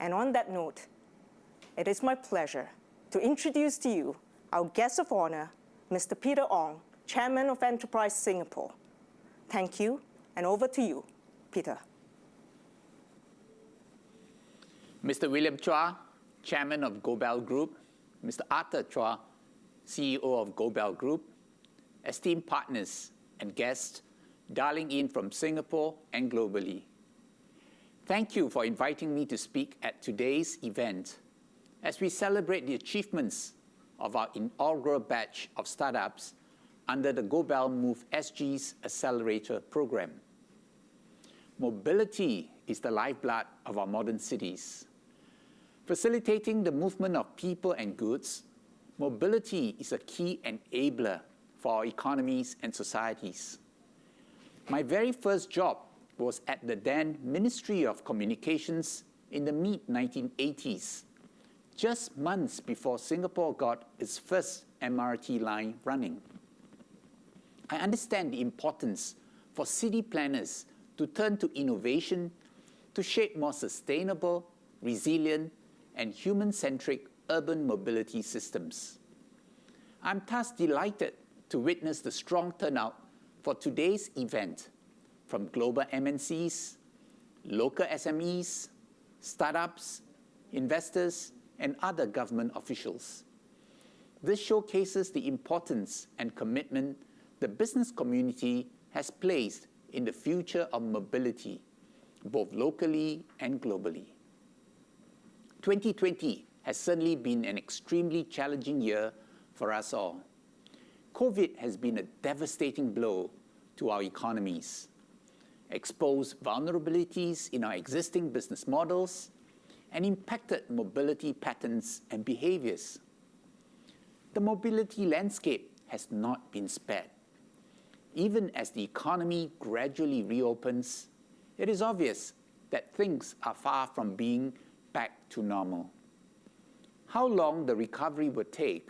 And on that note, it is my pleasure to introduce to you our guest of honor, Mr. Peter Ong, Chairman of Enterprise Singapore. Thank you, and over to you, Peter. Mr. William Chua, Chairman of GoBell Group, Mr. Arthur Chua, CEO of GoBell Group, esteemed partners and guests dialing in from Singapore and globally. Thank you for inviting me to speak at today's event as we celebrate the achievements of our inaugural batch of startups under the GoBell Move SG's Accelerator program. Mobility is the lifeblood of our modern cities. Facilitating the movement of people and goods, mobility is a key enabler for our economies and societies. My very first job was at the then Ministry of Communications in the mid-1980s, just months before Singapore got its first MRT line running. I understand the importance for city planners to turn to innovation to shape more sustainable, resilient, and human-centric urban mobility systems. I'm thus delighted to witness the strong turnout for today's event from global MNCs, local SMEs, startups, investors, and other government officials. This showcases the importance and commitment the business community has placed in the future of mobility, both locally and globally. 2020 has certainly been an extremely challenging year for us all. COVID has been a devastating blow to our economies, exposed vulnerabilities in our existing business models, and impacted mobility patterns and behaviors. The mobility landscape has not been spared. Even as the economy gradually reopens, it is obvious that things are far from being back to normal. How long the recovery will take,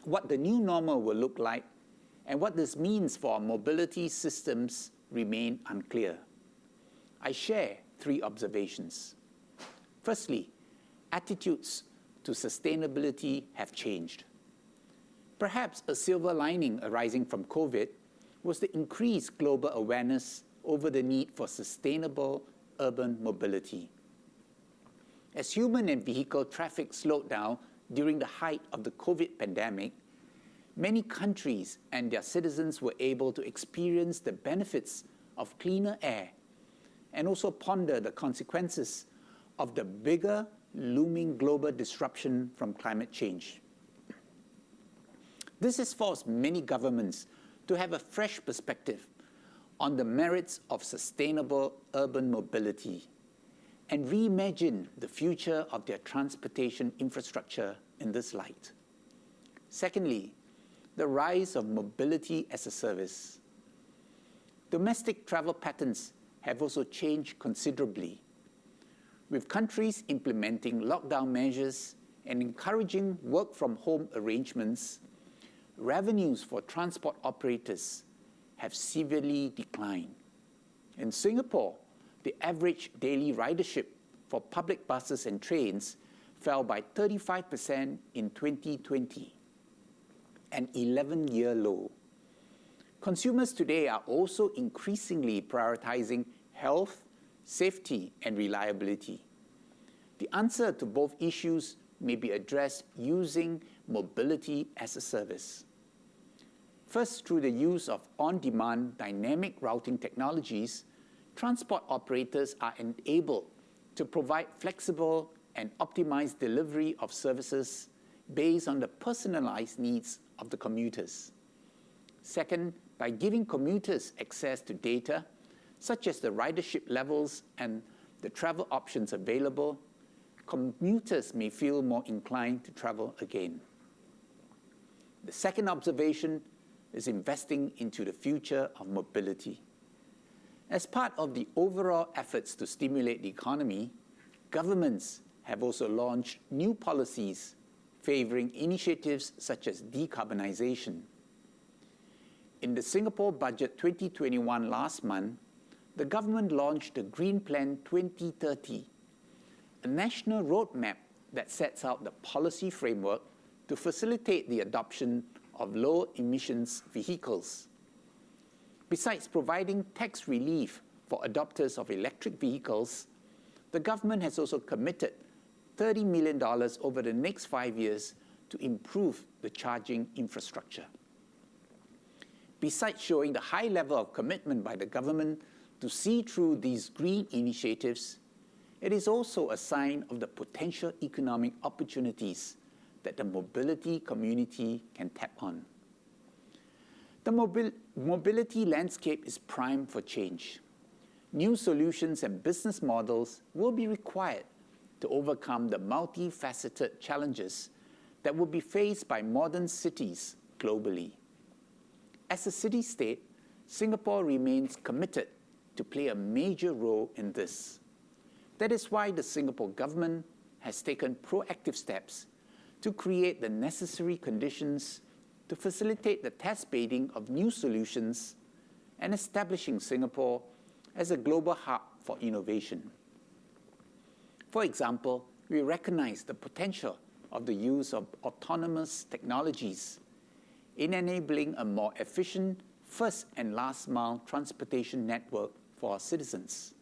what the new normal will look like, and what this means for our mobility systems remain unclear. I share three observations. Firstly, attitudes to sustainability have changed. Perhaps a silver lining arising from COVID was the increased global awareness over the need for sustainable urban mobility. As human and vehicle traffic slowed down during the height of the COVID pandemic, many countries and their citizens were able to experience the benefits of cleaner air and also ponder the consequences of the bigger, looming global disruption from climate change. This has forced many governments to have a fresh perspective on the merits of sustainable urban mobility and reimagine the future of their transportation infrastructure in this light. Secondly, the rise of mobility as a service. Domestic travel patterns have also changed considerably, with countries implementing lockdown measures and encouraging work-from-home arrangements. Revenues for transport operators have severely declined. In Singapore, the average daily ridership for public buses and trains fell by 35% in 2020, an 11-year low. Consumers today are also increasingly prioritizing health, safety, and reliability. The answer to both issues may be addressed using mobility as a service. First, through the use of on-demand dynamic routing technologies, transport operators are enabled to provide flexible and optimized delivery of services based on the personalized needs of the commuters. Second, by giving commuters access to data, such as the ridership levels and the travel options available, commuters may feel more inclined to travel again. The second observation is investing into the future of mobility. As part of the overall efforts to stimulate the economy, governments have also launched new policies favoring initiatives such as decarbonization. In the Singapore Budget 2021 last month, the government launched the Green Plan 2030, a national roadmap that sets out the policy framework to facilitate the adoption of low-emissions vehicles. Besides providing tax relief for adopters of electric vehicles, the government has also committed $30 million over the next 5 years to improve the charging infrastructure. Besides showing the high level of commitment by the government to see through these green initiatives, it is also a sign of the potential economic opportunities that the mobility community can tap on. The mobility landscape is primed for change. New solutions and business models will be required to overcome the multifaceted challenges that will be faced by modern cities globally. As a city-state, Singapore remains committed to play a major role in this. That is why the Singapore government has taken proactive steps to create the necessary conditions to facilitate the test bedding of new solutions and establishing Singapore as a global hub for innovation. For example, we recognize the potential of the use of autonomous technologies in enabling a more efficient first and last mile transportation network for our citizens.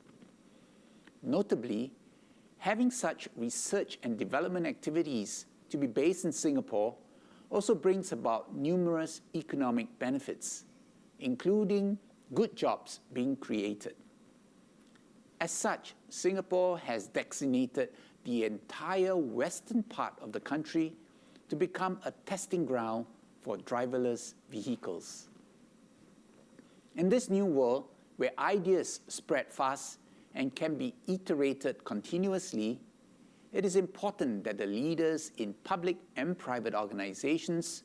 Notably, having such research and development activities to be based in Singapore also brings about numerous economic benefits, including good jobs being created. As such, Singapore has designated the entire western part of the country to become a testing ground for driverless vehicles. In this new world, where ideas spread fast and can be iterated continuously, it is important that the leaders in public and private organizations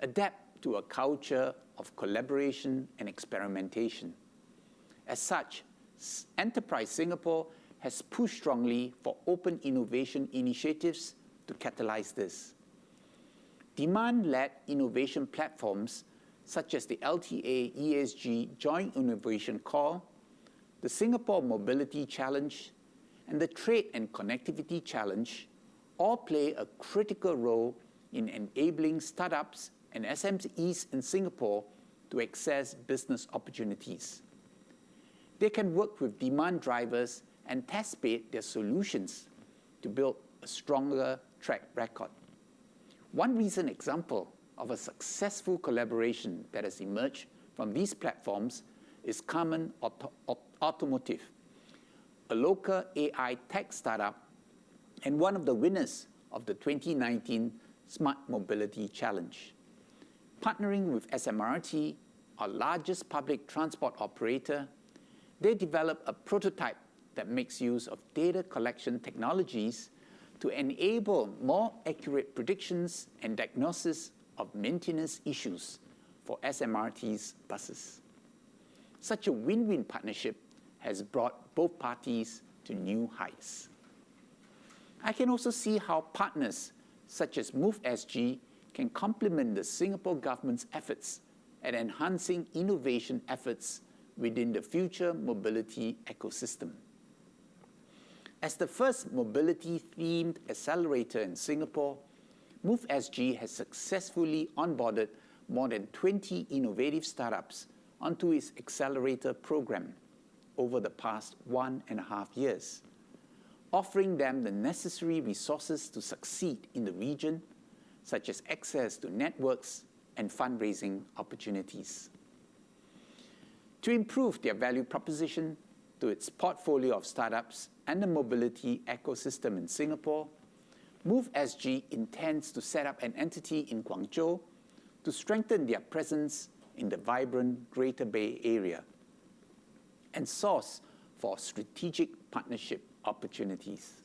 adapt to a culture of collaboration and experimentation. As such, Enterprise Singapore has pushed strongly for open innovation initiatives to catalyze this. Demand-led innovation platforms such as the LTA ESG Joint Innovation Call, the Singapore Mobility Challenge, and the Trade and Connectivity Challenge all play a critical role in enabling startups and SMEs in Singapore to access business opportunities. They can work with demand drivers and test bed their solutions to build a stronger track record. One recent example of a successful collaboration that has emerged from these platforms is Common Automotive, a local AI tech startup and one of the winners of the 2019 Smart Mobility Challenge. Partnering with SMRT, our largest public transport operator, they developed a prototype that makes use of data collection technologies to enable more accurate predictions and diagnosis of maintenance issues for SMRT's buses. Such a win-win partnership has brought both parties to new heights. I can also see how partners such as MoveSG can complement the Singapore government's efforts at enhancing innovation efforts within the future mobility ecosystem. As the first mobility-themed accelerator in Singapore, MoveSG has successfully onboarded more than 20 innovative startups onto its accelerator program over the past 1.5 years, offering them the necessary resources to succeed in the region, such as access to networks and fundraising opportunities. To improve their value proposition to its portfolio of startups and the mobility ecosystem in Singapore, MoveSG intends to set up an entity in Guangzhou to strengthen their presence in the vibrant Greater Bay Area and source for strategic partnership opportunities.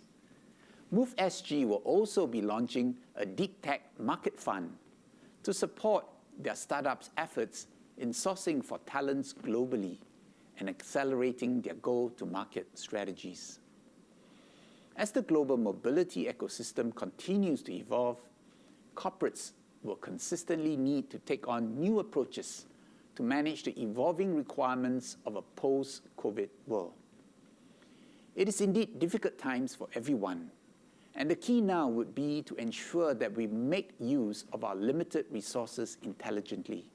MoveSG will also be launching a deep tech market fund to support their startups' efforts in sourcing for talents globally and accelerating their go-to-market strategies. As the global mobility ecosystem continues to evolve, corporates will consistently need to take on new approaches to manage the evolving requirements of a post-COVID world. It is indeed difficult times for everyone, and the key now would be to ensure that we make use of our limited resources intelligently.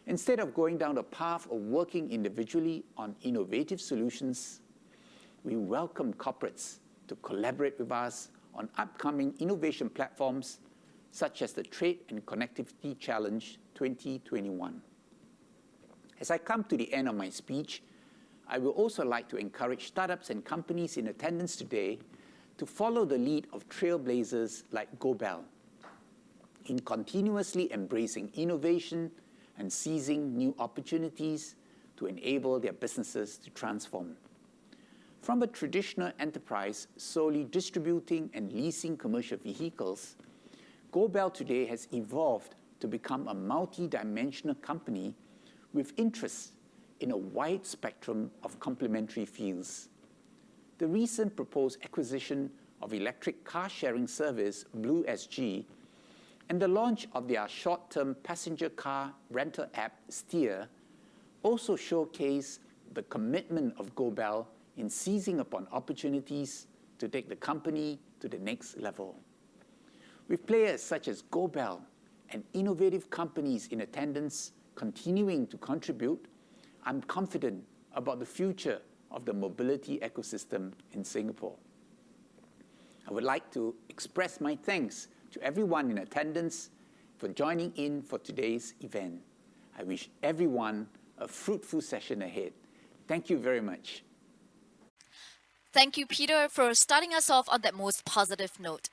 Instead of going down the path of working individually on innovative solutions, we welcome corporates to collaborate with us on upcoming innovation platforms such as the Trade and Connectivity Challenge 2021. As I come to the end of my speech, I will also like to encourage startups and companies in attendance today to follow the lead of trailblazers like GoBell in continuously embracing innovation and seizing new opportunities to enable their businesses to transform. From a traditional enterprise solely distributing and leasing commercial vehicles, GoBell today has evolved to become a multi-dimensional company with interests in a wide spectrum of complementary fields. The recent proposed acquisition of electric car-sharing service Blue SG and the launch of their short-term passenger car rental app Steer also showcase the commitment of GoBell in seizing upon opportunities to take the company to the next level. With players such as GoBell and innovative companies in attendance continuing to contribute, I'm confident about the future of the mobility ecosystem in Singapore. I would like to express my thanks to everyone in attendance for joining in for today's event. I wish everyone a fruitful session ahead. Thank you very much. Thank you, Peter, for starting us off on that most positive note.